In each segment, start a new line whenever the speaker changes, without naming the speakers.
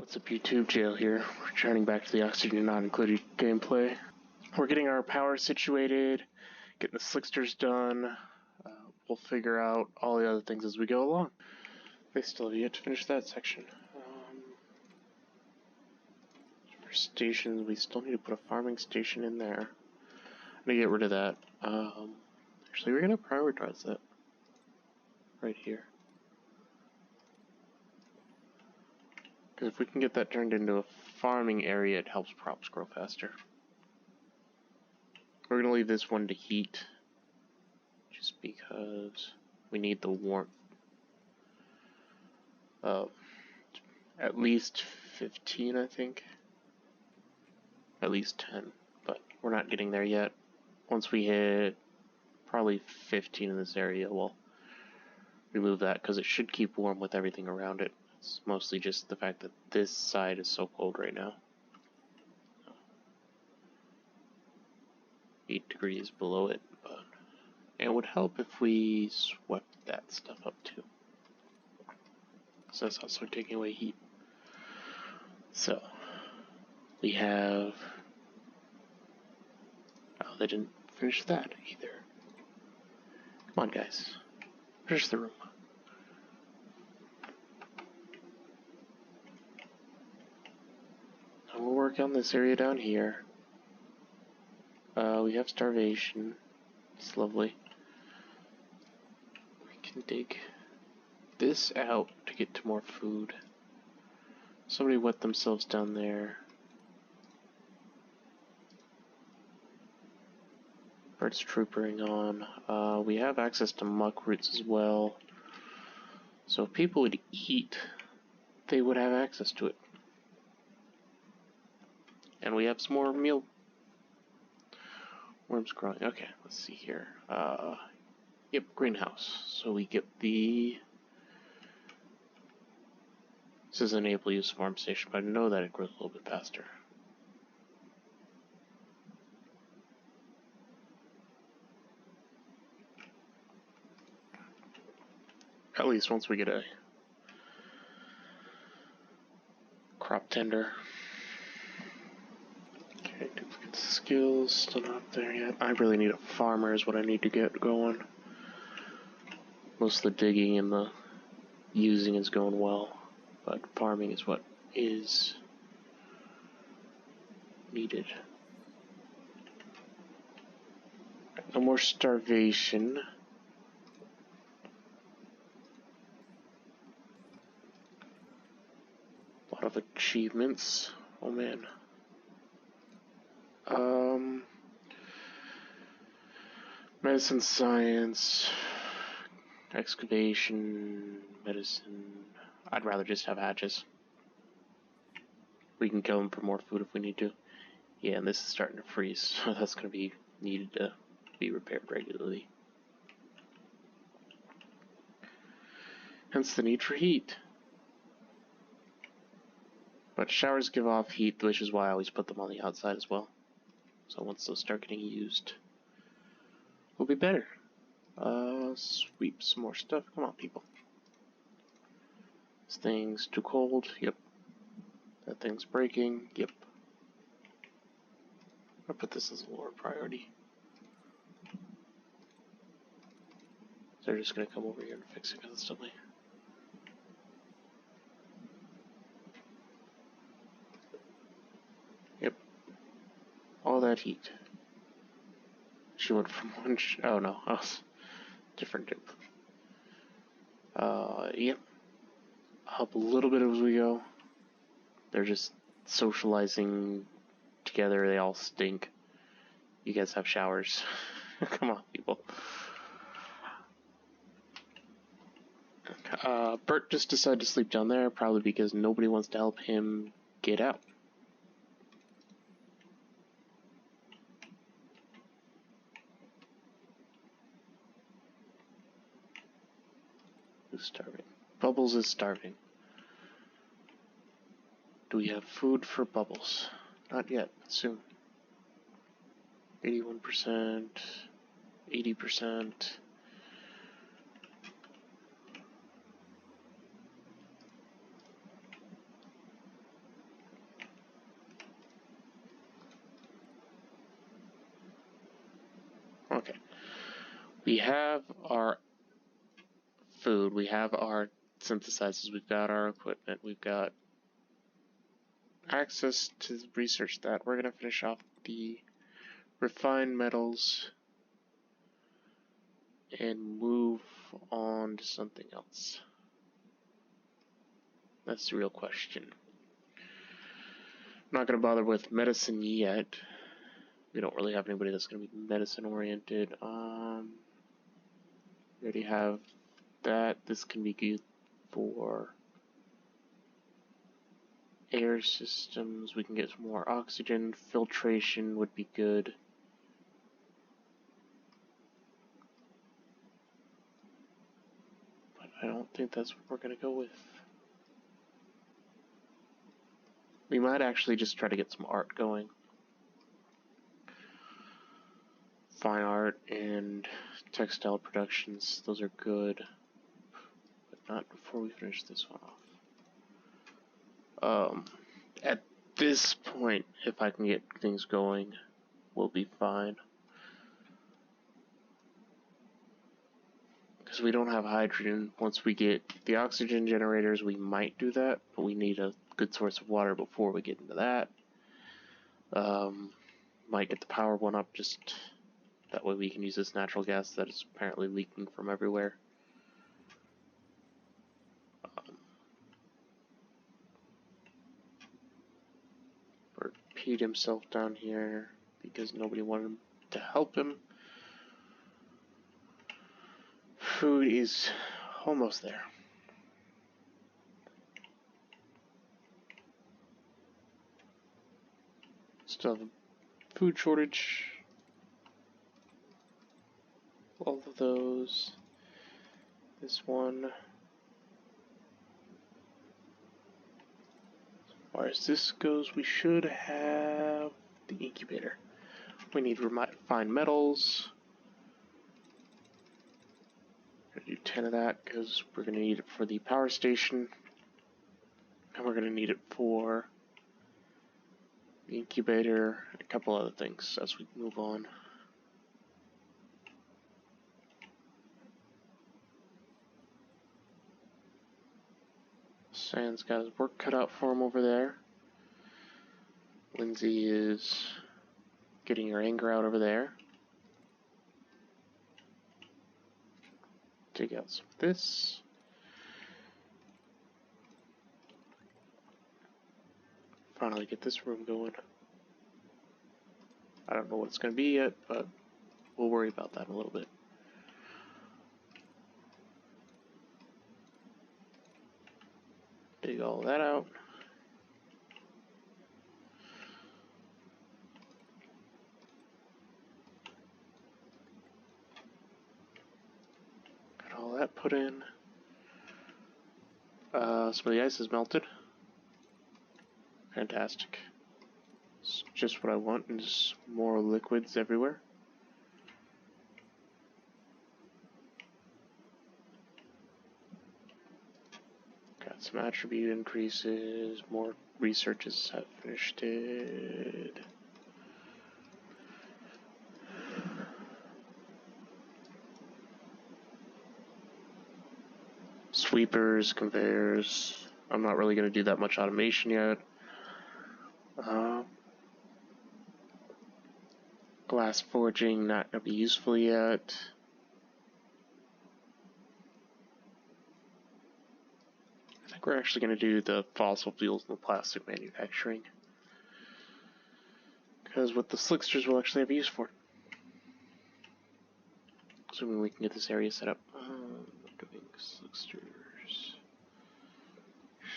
What's up YouTube, Jale here, returning back to the Oxygen Not Included gameplay. We're getting our power situated, getting the slicksters done. We'll figure out all the other things as we go along. They still have yet to finish that section. For stations, we still need to put a farming station in there. I'm gonna get rid of that. Actually, we're gonna prioritize that right here. Because if we can get that turned into a farming area, it helps crops grow faster. We're going to leave this one to heat, just because we need the warmth. At least 15, I think. At least 10, but we're not getting there yet. Once we hit probably 15 in this area, we'll remove that, because it should keep warm with everything around it. It's mostly just the fact that this side is so cold right now. 8 degrees below it, but it would help if we swept that stuff up too. So that's also taking away heat. So we have, oh, they didn't finish that either. Come on, guys, finish the room. And we'll work on this area down here. We have starvation. It's lovely. We can dig this out to get to more food. Somebody wet themselves down there. Birds troopering on. We have access to muck roots as well. So if people would eat, they would have access to it. And we have some more meal worms growing. Okay, let's see here. Yep, greenhouse. So we get the... This is enable use farm station, but I know that it grows a little bit faster. At least once we get a crop tender. Okay, duplicate skills, still not there yet. I really need a farmer is what I need to get going. Most of the digging and the using is going well, but farming is what is needed. No more starvation. A lot of achievements. Oh man. Medicine, science, excavation, medicine. I'd rather just have hatches. We can kill them for more food if we need to. Yeah, and this is starting to freeze, so that's going to be needed to be repaired regularly. Hence the need for heat. But showers give off heat, which is why I always put them on the outside as well. So once those start getting used, we'll be better. Sweep some more stuff. Come on, people. This thing's too cold. Yep. That thing's breaking. Yep. I'll put this as a lower priority. They're just gonna come over here and fix it constantly. Yep. All that heat. She went from one oh no, oh, different dupe. Yep. Up a little bit as we go. They're just socializing together, they all stink. You guys have showers. Come on, people. Bert just decided to sleep down there, probably because nobody wants to help him get out. Who's starving? Bubbles is starving. Do we have food for Bubbles? Not yet, soon. 81%, 80%. We have our food, we have our synthesizers, we've got our equipment, we've got access to research that. We're going to finish off the refined metals and move on to something else. That's the real question. I'm not going to bother with medicine yet. We don't really have anybody that's going to be medicine oriented. We already have that. This can be good for air systems. We can get some more oxygen. Filtration would be good. But I don't think that's what we're going to go with. We might actually just try to get some art going. Fine art and textile productions, those are good. But not before we finish this one off. At this point, if I can get things going, we'll be fine. Because we don't have hydrogen. Once we get the oxygen generators, we might do that, but we need a good source of water before we get into that. Might get the power one up, just that way we can use this natural gas that is apparently leaking from everywhere. Bert peed himself down here because nobody wanted to help him. Food is almost there. Still have a food shortage. All of those. This one. As far as this goes, we should have the incubator. We need refined metals. We're going to do 10 of that because we're going to need it for the power station. And we're going to need it for the incubator and a couple other things as we move on. Sand's got his work cut out for him over there. Lindsay is getting her anger out over there. Take out some of this. Finally get this room going. I don't know what it's going to be yet, but we'll worry about that in a little bit. Dig all that out. Got all that put in. Some of the ice is melted. Fantastic. It's just what I want, and just more liquids everywhere. Got some attribute increases, more researches have finished it. Sweepers, conveyors. I'm not really going to do that much automation yet. Glass forging, not going to be useful yet. I think we're actually going to do the fossil fuels and the plastic manufacturing. Because with the slicksters, we'll actually have use for it. Assuming we can get this area set up. Doing slicksters.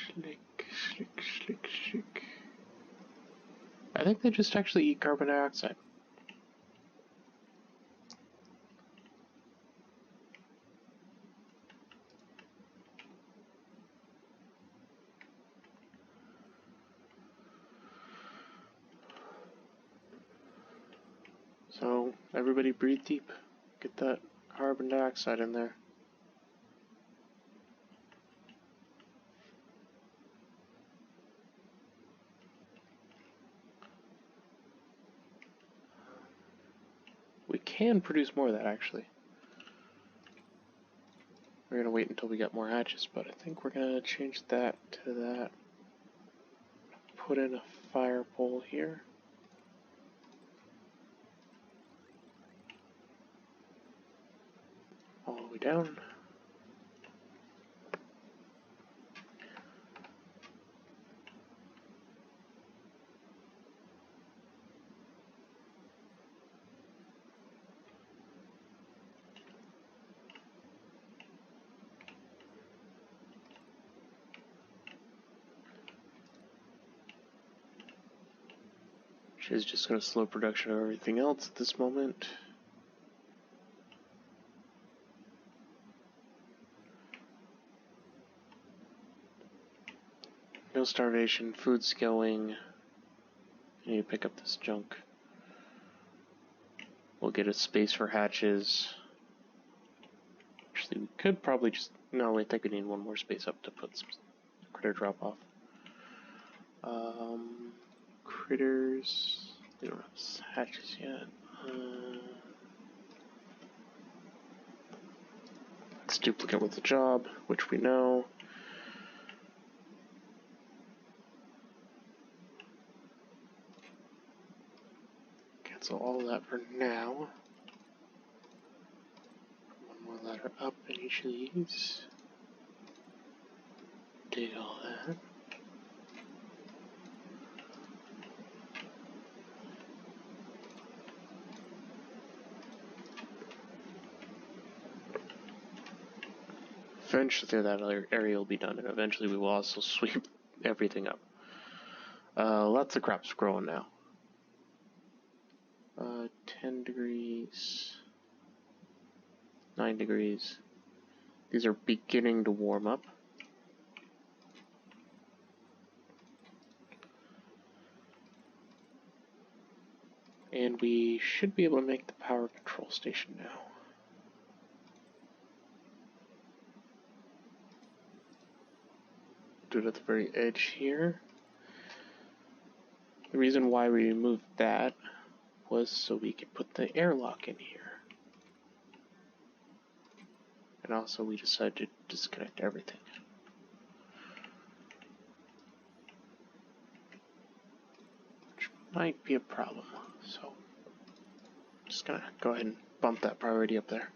Slick, slick, slick, slick. I think they just actually eat carbon dioxide. So, everybody breathe deep. Get that carbon dioxide in there. We can produce more of that, actually. We're gonna wait until we get more hatches, but I think we're gonna change that to that. Put in a fire pole here. All the way down. She's just going to slow production of everything else at this moment. No starvation, food's going. I need to pick up this junk. We'll get a space for hatches. Actually, we could probably just... No, I think we need one more space up to put some critter drop off. Critters... We don't have hatches yet. It's duplicate with the job, which we know. Cancel all of that for now. One more ladder up in each of these. Dig all that. Eventually that area will be done, and eventually we will also sweep everything up. Lots of crops growing now. 10 degrees, 9 degrees. These are beginning to warm up. And we should be able to make the power control station now. Do it at the very edge here. The reason why we moved that was so we could put the airlock in here. And also we decided to disconnect everything. Which might be a problem. So I'm just gonna go ahead and bump that priority up there.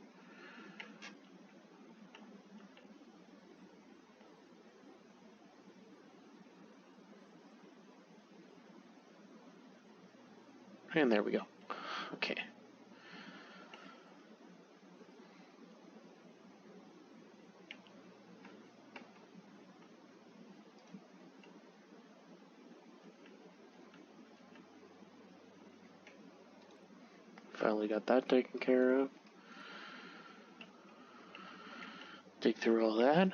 And there we go. Okay. Finally got that taken care of. Dig through all that.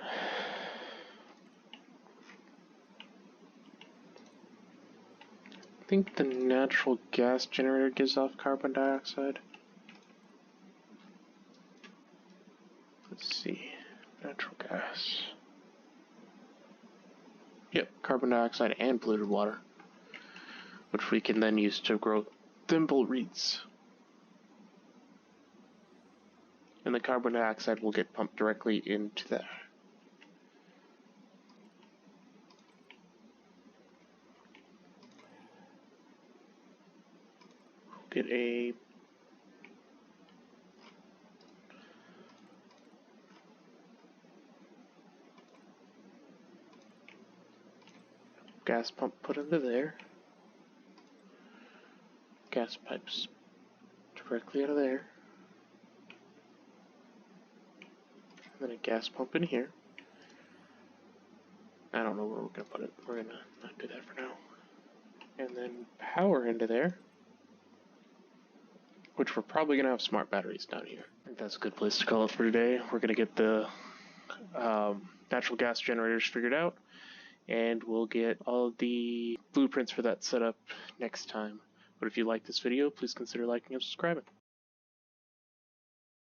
I think the natural gas generator gives off carbon dioxide. Let's see. Natural gas. Yep, carbon dioxide and polluted water, which we can then use to grow thimble reeds. And the carbon dioxide will get pumped directly into that. Get a gas pump put into there. Gas pipes directly out of there. And then a gas pump in here. I don't know where we're going to put it. We're going to not do that for now. And then power into there. Which we're probably going to have smart batteries down here. I think that's a good place to call it for today. We're going to get the natural gas generators figured out. And we'll get all of the blueprints for that set up next time. But if you like this video, please consider liking and subscribing.